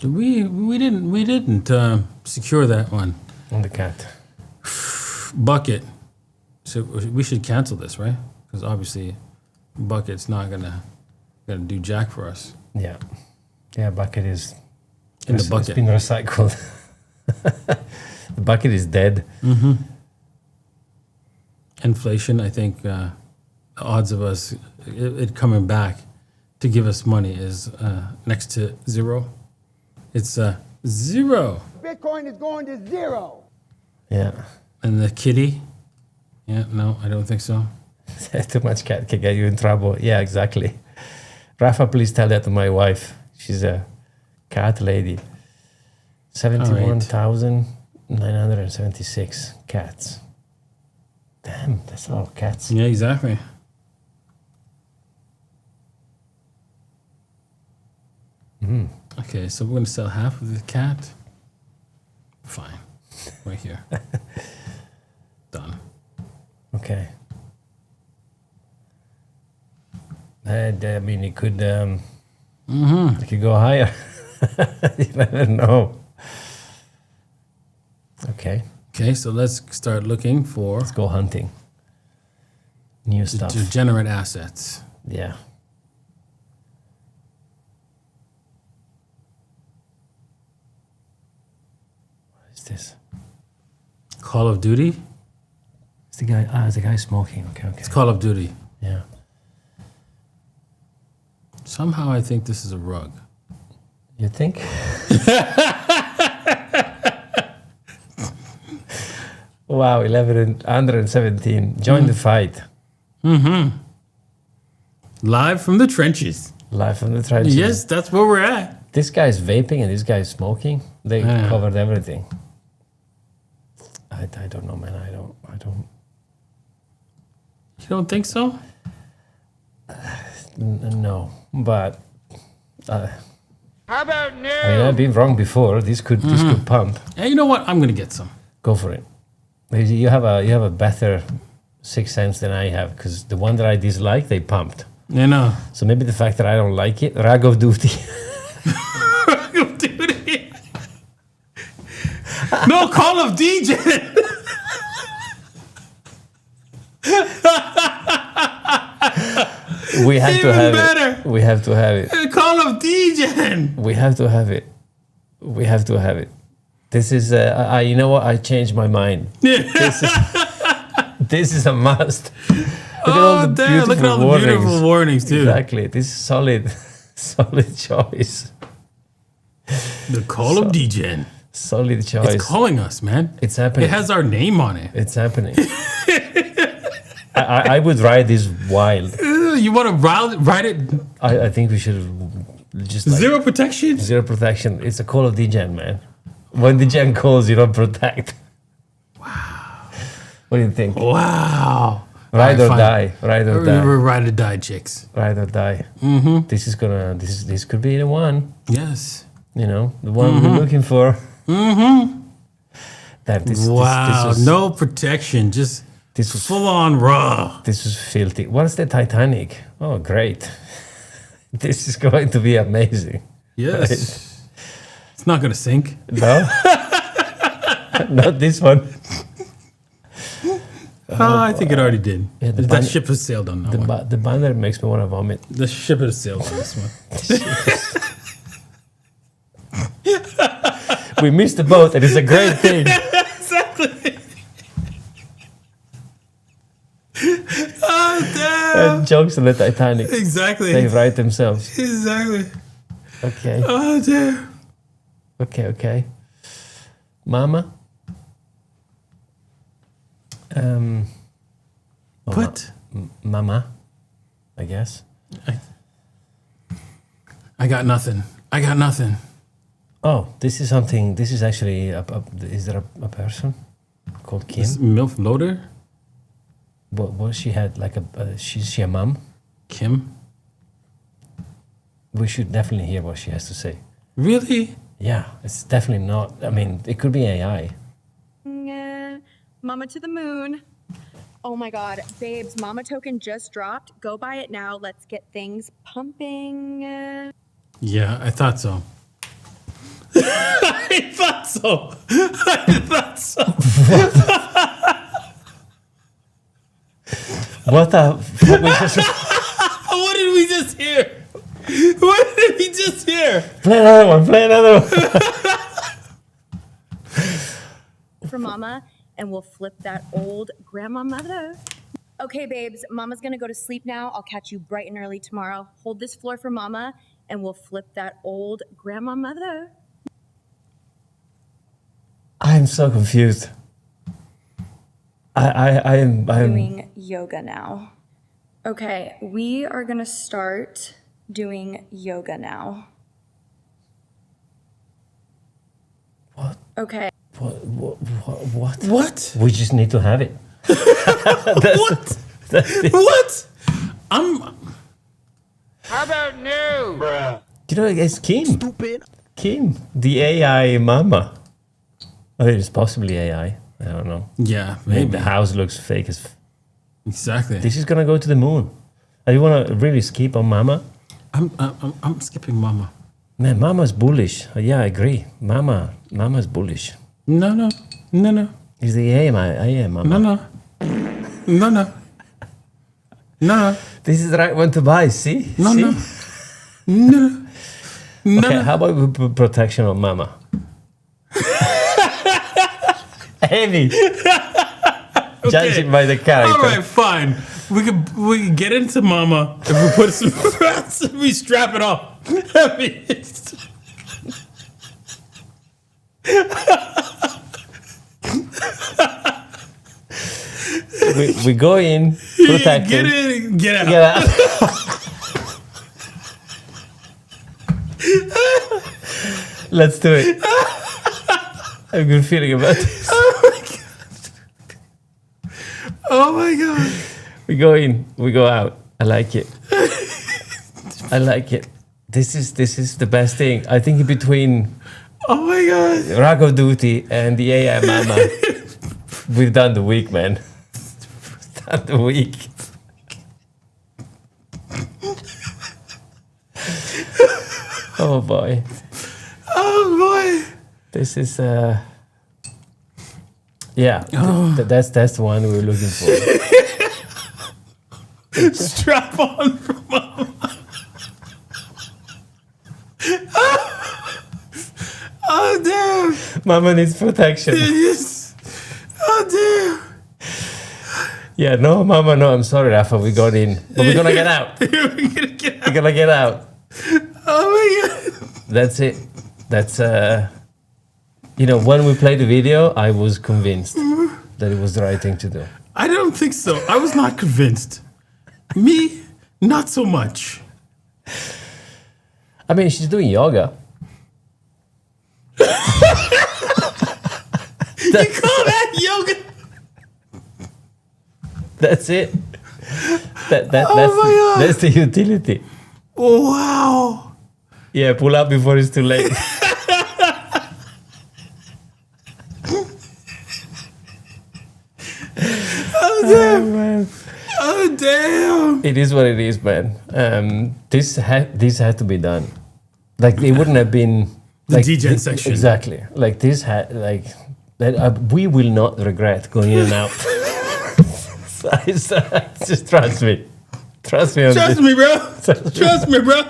We didn't secure that one. On the cat. Bucket. So we should cancel this, right? Because obviously, Bucket's not gonna do jack for us. Yeah. Yeah, bucket is. In the It's bucket. been recycled. The bucket is dead. Inflation. I think the odds of us it coming back to give us money is next to zero. It's 0. Bitcoin is going to 0. Yeah. And the kitty. Yeah, no, I don't think so. Too much cat can get you in trouble. Yeah, exactly. Rafa, please tell that to my wife. She's a cat lady. 71,976 cats. Damn, that's a lot of cats. Yeah, exactly. Okay, so we're gonna sell half of the cat. Fine, right here. Done. Okay. And I mean, it could go higher. You never know. Okay, Okay, so let's start looking for let's go hunting. New stuff. to generate assets. Yeah. What is this? Call of Duty. It's the guy. It's the guy smoking. Okay. It's Call of Duty. Yeah. Somehow I think this is a rug. You think? Wow, 117. Join the fight. Live from the trenches. Live from the trenches. Yes, that's where we're at. This guy's vaping and this guy's smoking. They Yeah. covered everything. I don't know, man. I don't. You don't think so? No, but How about no? I mean, I've been wrong before. This could pump. Yeah, you know what? I'm gonna get some. Go for it. You have a better sixth sense than I have, because the one that I dislike, they pumped. You know. So maybe the fact that I don't like it, rag of duty. Call of Duty. No, Call of DJ. We have to Even have better. it. We have to have it. Call of DJ. We have to have it. We have to have it. This is, you know what? I changed my mind. This is a must. Look at all the damn, look at all the warnings. beautiful warnings, too. Exactly. This is solid, solid choice. The Call of DJ. Solid choice. It's calling us, man. It's happening. It has our name on it. It's happening. I would ride this wild. You want to ride it? I think we should just like, Zero protection? zero protection. It's a call of DGen, man. When DGen calls, you don't protect. Wow. What do you think? Wow. Ride All or right, die. Ride or We're die. ride or die, chicks. Ride or die. Mm-hmm. This could be the one. Yes. You know, the one we're looking for. Mm-hmm. That this Wow. was, No protection. Just this was full on raw. This was filthy. What's the Titanic? Oh, great. This is going to be amazing. Yes. It's not going to sink. No? Not this one. I think it already did. Yeah, the that ban- ship has sailed on that one. The banner makes me want to vomit. The ship has sailed on this one. We missed the boat, and it's a great thing. Exactly. Oh, damn. Jokes on the Titanic. Exactly. They write themselves. Exactly. Okay. Oh, damn. Okay. Mama? What? Mama, I guess. I got nothing. I got nothing. Oh, this is something. This is actually. Is there a person called Kim? This MILF loader? What she had like she's she a mom? Kim? We should definitely hear what she has to say. Really? Yeah, it's definitely not. I mean, it could be AI. Mama to the moon. Oh my God, babes, Mama token just dropped. Go buy it now. Let's get things pumping. Yeah, I thought so. I thought so. I thought so. What the fuck was this? What did we just hear? What did we just hear? Play another one. Play another one. For Mama, and we'll flip that old grandma mother. Okay, babes, Mama's gonna go to sleep now. I'll catch you bright and early tomorrow. Hold this floor for Mama, and we'll flip that old grandma mother. I'm so confused. I am Doing yoga now. Okay, we are gonna start doing yoga now. What? Okay. What? What? We just need to have it. What? What? How about no? You know, it's Kim. Stupid. Kim, the AI mama. Oh, it's possibly AI. I don't know. Yeah, Maybe maybe. the house looks fake as. Exactly. This is gonna go to the moon. Do you wanna really skip on mama? I'm skipping Mama. Man, mama's bullish. Yeah, I agree. Mama's bullish. No. Is the AI mama? No. This is the right one to buy. See? No. Okay, how about we put protection on mama? Heavy. Judging by the character. All right, fine. We can get into Mama if we put some. We strap it off. I mean, we go in, protect get him. in, get out. Get out. Let's do it. I have a good feeling about this. Oh my god. We go in, we go out. I like it. I like it. This is the best thing. I think in between Oh my god. Rag of Duty and the AI Mama, we've done the week, man. We've done the week. Oh boy. Oh boy. This is yeah. That's the one we were looking for. Strap on for Mama. Oh damn. Mama needs protection. Yes. Oh damn. Yeah, no, Mama, no. I'm sorry, Rafa. We got in, but we're gonna get out. We're gonna get out. We're gonna get out. Oh my god. That's it. That's you know, when we played the video, I was convinced that it was the right thing to do. I don't think so. I was not convinced. Me, not so much. I mean, she's doing yoga. You call that yoga? That's it. That's my God. that's the utility. Wow. Yeah, pull up before it's too late. Oh damn. Oh, man. Oh damn. It is what it is, man. This had to be done. Like it wouldn't have been like degen section. Exactly. Like this had like that. We will not regret going in and out. Just trust me. Trust me on Trust this. me, bro. Trust me, bro.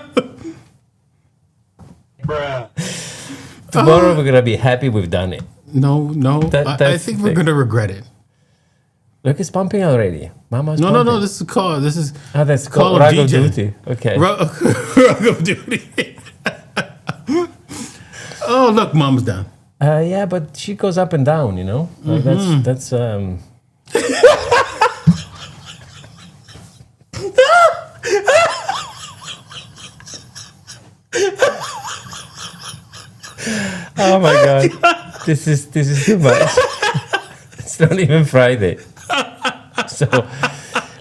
Tomorrow we're gonna be happy we've done it. No. That- I that's think the we're thing. gonna regret it. Look, it's pumping already. Mama's No. pumping. This is called. This is That's Call called of Rag of DJ. Duty. Okay. Rug of Duty. Oh, look, Mom's down. Yeah, but she goes up and down. You know, like that's. Oh my god, this is too much. It's not even Friday. So,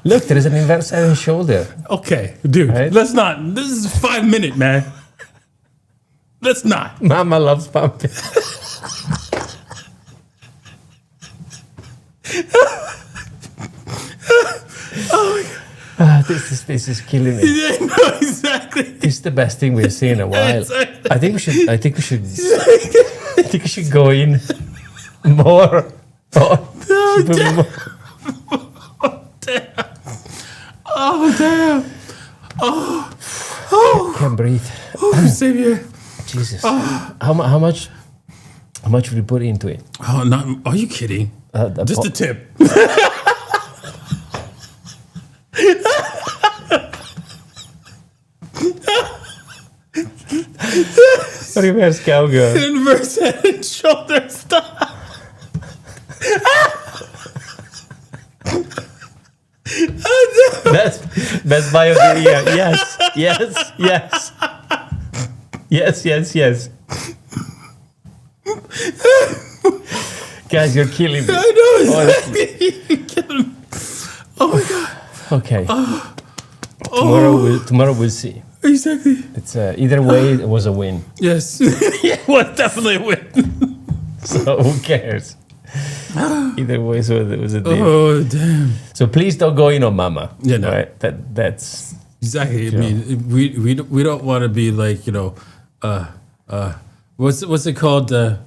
look, there is an inverse head and shoulder. Okay, dude, Right? let's not. This is 5 minute, man. Let's not. Mama loves pumping. This is killing me. Yeah, no, exactly. This is the best thing we've seen in a while. Exactly. I think we should go in more. Oh, damn. Oh, damn. Can't breathe. Oh, Savior. Jesus. How much would you put into it? Oh, not. Are you kidding? Just a tip. Reverse cowgirl. Inverse head and shoulder stop. Best buy of the year. Yes. Guys, you're killing me. I know. Exactly. You're killing me. Oh my god. Okay. Tomorrow we'll see. Exactly. It's either way, it was a win. Yes. Yeah, it was definitely a win. So who cares? Either way, so it was a deal. Oh damn. So please don't go in on Mama. Yeah, no. Right? That's Exactly. I mean, we don't want to be like, you know, what's it called? Those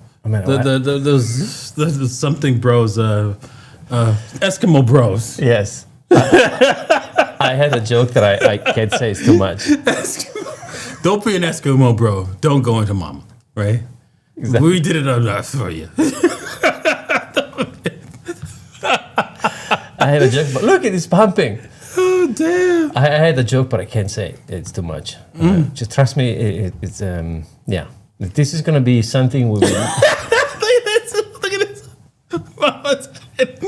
something bros, Eskimo bros. yes. I had a joke that I can't say it's too much. Don't be an Eskimo bro. Don't go into Mama, right? Exactly. We did it enough for you. I had a joke, but look, it is pumping. Oh damn. I had a joke, but I can't say it. It's too much. Just trust me. It's yeah. This is gonna be something we will. Look at this. Look at this. Mama's head.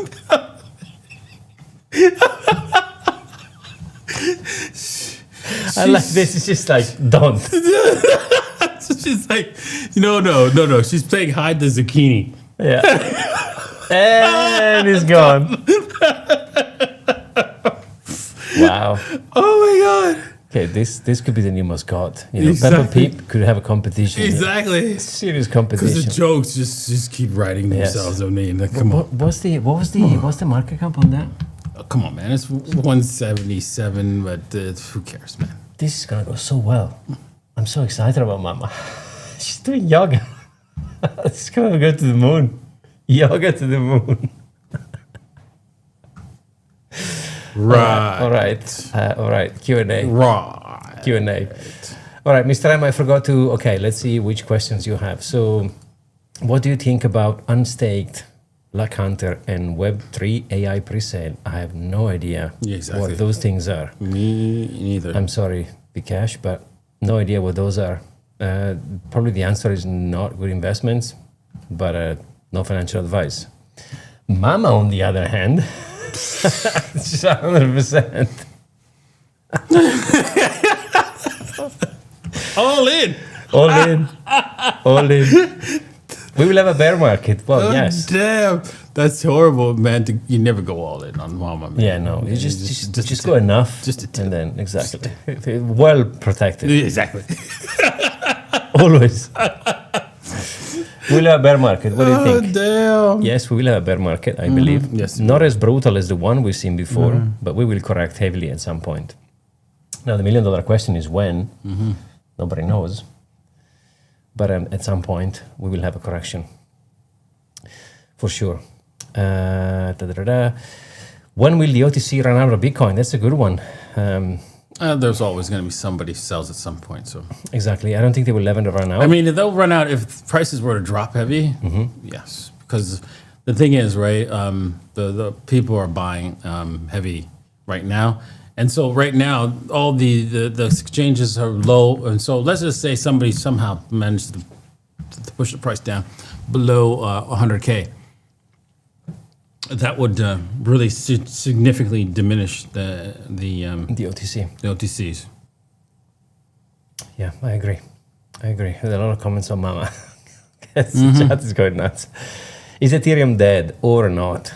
I like this. It's just like don't. She's like, no. She's playing hide the zucchini. Yeah. And it's gone. Wow. Oh my god. Okay, this could be the new mascot. You know, Exactly. Peppa Pig could have a competition. Exactly. Serious Because competition. the jokes just keep writing themselves on me. Like, come on. What's the market cap on that? Oh, come on, man. It's 177, but who cares, man? This is gonna go so well. I'm so excited about Mama. She's doing yoga. She's gonna go to the moon. Yoga to the moon. Right. All right. Q&A. Right. Q&A. All right, Mr. M, I forgot to. Okay, let's see which questions you have. So, what do you think about unstaked, Luck Hunter, and Web3 AI presale? I have no idea Yeah, exactly. what those things are. Me neither. I'm sorry, Bikash, but no idea what those are. Probably the answer is not good investments, but no financial advice. Mama, on the other hand, she's 100%. All in. All in. All in. We will have a bear market. Well, Oh, yes. Damn. That's horrible, man. You never go all in on Mama, man. Yeah, no. You just go enough. Just a tip. and then, exactly. Well protected. Exactly. Always. We'll have a bear market. What do you Oh, think? damn. Yes, we will have a bear market, I believe. Yes. Not as brutal as the one we've seen before, but we will correct heavily at some point. Now, the $1 million question is when. Nobody knows. But at some point, we will have a correction. For sure. When will the OTC run out of Bitcoin? That's a good one. There's always going to be somebody who sells at some point. So Exactly. I don't think they will ever run out. I mean, they'll run out if prices were to drop heavy. Yes, because the thing is, right? The people are buying heavy right now, and so right now all the exchanges are low, and so let's just say somebody somehow managed to push the price down below 100K. That would really significantly diminish the OTC. the OTCs. Yeah, I agree. There's a lot of comments on Mama. Chat is going nuts. Is Ethereum dead or not?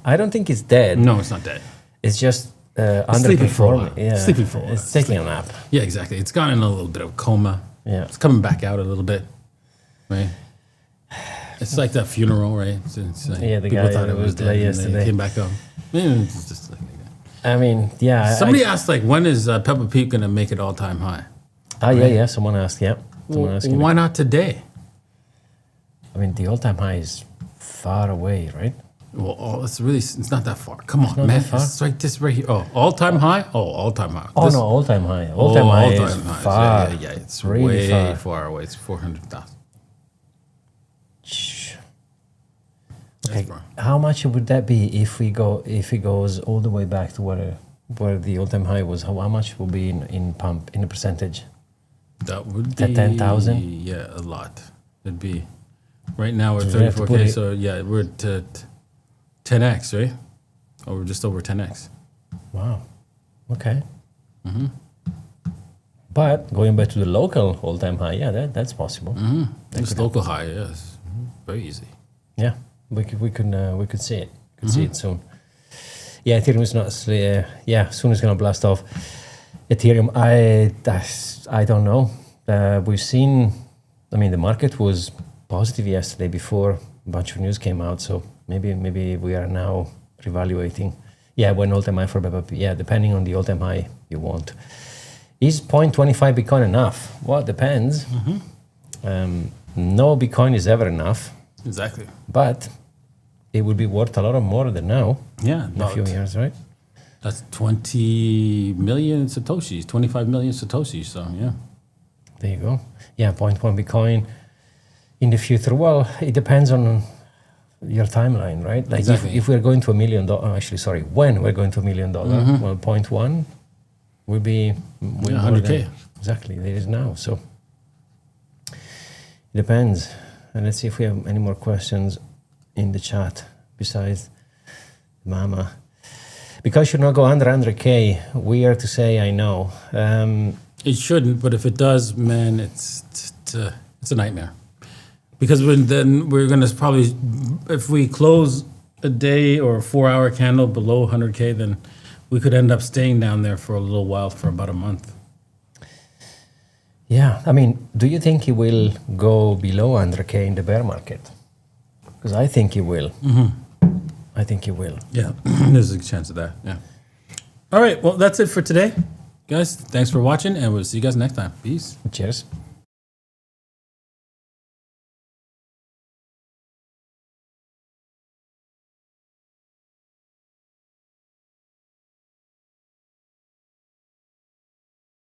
I don't think it's dead. No, it's not dead. It's just sleeping for a while. underperforming. Yeah, Sleeping for a while. It's taking a nap. Yeah, exactly. It's gone in a little bit of coma. Yeah. It's coming back out a little bit, right? It's like that funeral, right? It's like Yeah, the people guy thought that it was was dead like and yesterday. they came back up. Yeah, it's just like that. I mean, yeah. Somebody asked, like, when is Peppa Pig going to make it all-time high? Yeah. Someone asked. Yeah. Someone asked. Why not today? I mean, the all-time high is far away, right? Well, it's not that far. Come on, not man. that far? It's like this right here. Oh, all-time high? Oh, all-time high. Oh This- no, all-time high. All-time high is all-time high. far. Yeah, it's really way far. far away. It's 400,000. Shh. That's Okay, far. how much would that be if it goes all the way back to where the all-time high was? How much will be in a percentage? That would That be 10,000? Yeah, a lot. It'd be right now we're So we have to put 34K. it- So yeah, we're at 10x, right? Or we're just over 10x. Wow. Okay. But going back to the local all-time high, yeah, that's possible. Just local high, yes. Very easy. Yeah, we could see it. Could see it soon. Yeah, Ethereum is not. Soon it's gonna blast off. Ethereum, I don't know. We've seen. I mean, the market was positive yesterday before a bunch of news came out. So maybe we are now reevaluating. Yeah, when all-time high for Bybit. Yeah, depending on the all-time high you want. Is 0.25 Bitcoin enough? Well, it depends. No Bitcoin is ever enough, Exactly. but it would be worth a lot more than now Yeah. in a few years, right? That's 20 million Satoshis, 25 million Satoshis. So yeah. There you go. Yeah, 0.1 Bitcoin in the future. Well, it depends on your timeline, right? Like Exactly. if we're going to $1 million, when we're going to $1 million, well, 0.1 will be way more 100K. than exactly it is now. So it depends. And let's see if we have any more questions in the chat besides Mama. Because should not go under 100K, weird to say, I know. It shouldn't, but if it does, man, it's a nightmare. Because then we're gonna probably, if we close a day or a 4-hour candle below 100K, then we could end up staying down there for a little while, for about a month. Yeah, I mean, do you think it will go below 100K in the bear market? Because I think it will. I think it will. Yeah, there's a chance of that. Yeah. All right, well, that's it for today, guys. Thanks for watching, and we'll see you guys next time. Peace. Cheers.